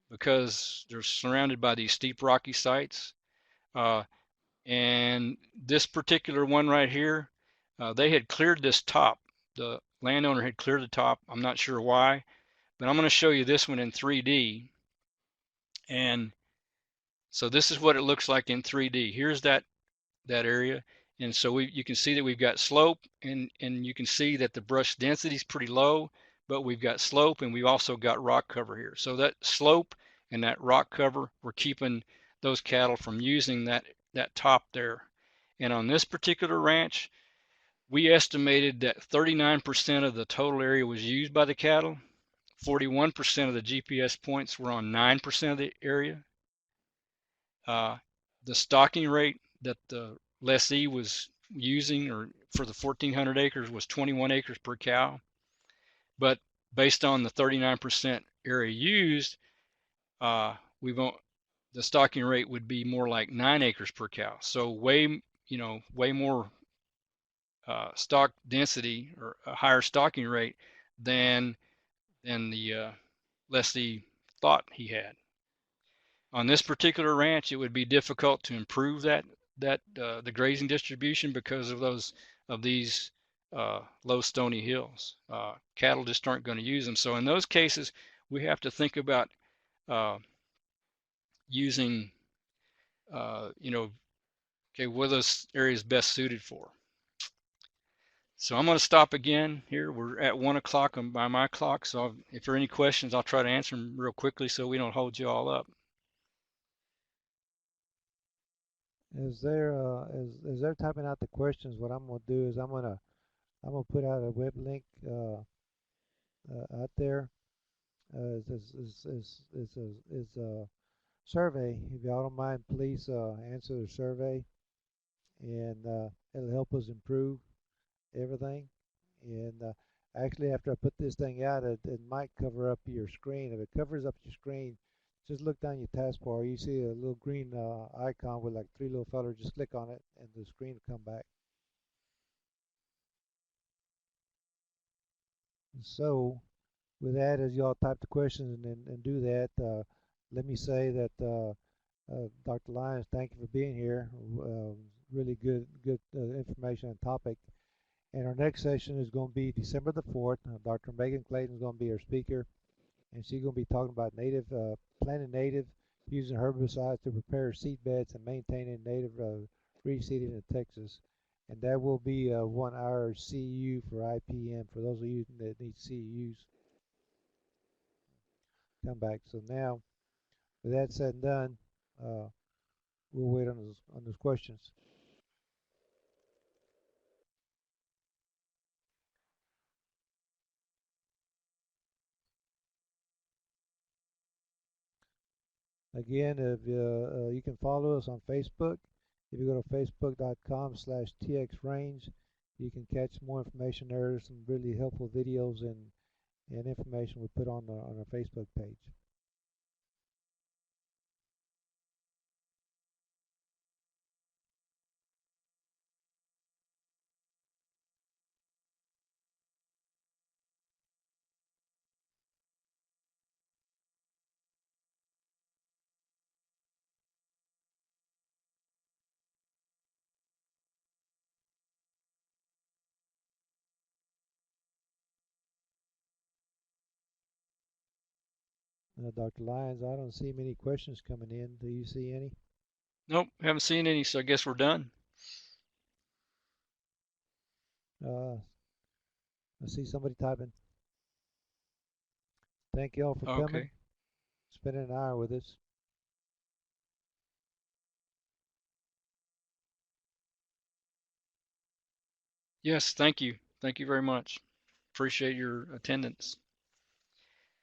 because they're surrounded by these steep rocky sites. And this particular one right here, they had cleared this top. The landowner had cleared the top. I'm not sure why, but I'm going to show you this one in 3D. And so this is what it looks like in 3D. Here's that area. And so you can see that we've got slope, and you can see that the brush density is pretty low, but we've got slope, and we've also got rock cover here. So that slope and that rock cover, we're keeping those cattle from using that top there. And on this particular ranch, we estimated that 39% of the total area was used by the cattle. 41% of the GPS points were on 9% of the area. The stocking rate that the lessee was using, or for the 1,400 acres, was 21 acres per cow. But based on the 39% area used, the stocking rate would be more like 9 acres per cow. So way more stock density, or a higher stocking rate than the lessee thought he had. On this particular ranch, it would be difficult to improve the grazing distribution because of these low stony hills. Cattle just aren't going to use them. So in those cases, we have to think about using, okay, what are those areas best suited for? So I'm going to stop again here. We're at 1 o'clock by my clock. So if there are any questions, I'll try to answer them real quickly so we don't hold you all up. As they're typing out the questions, what I'm gonna do is I'm gonna put out a web link out there. Is a survey. If y'all don't mind, please answer the survey, and it'll help us improve everything. And actually, after I put this thing out, it might cover up your screen. If it covers up your screen, just look down your taskbar. You see a little green icon with like 3 little fellers. Just click on it, and the screen will come back. So, with that, as y'all type the questions and do that, let me say that Dr. Lyons, thank you for being here. Really good information and topic. And our next session is going to be December the 4th. Dr. Megan Clayton is going to be our speaker, and she's going to be talking about planting native, using herbicides to prepare seed beds and maintaining native reseeding in Texas. And that will be a 1-hour CEU for IPM for those of you that need CEUs. Come back. So now, with that said and done, we'll wait on those questions. Again, if you can follow us on Facebook. If you go to facebook.com/txrange, you can catch more information there. Some really helpful videos and information we put on our Facebook page. Dr. Lyons, I don't see many questions coming in. Do you see any? Nope, haven't seen any, so I guess we're done. I see somebody typing. Thank you all for coming, spending an hour with us. Yes, thank you. Thank you very much. Appreciate your attendance.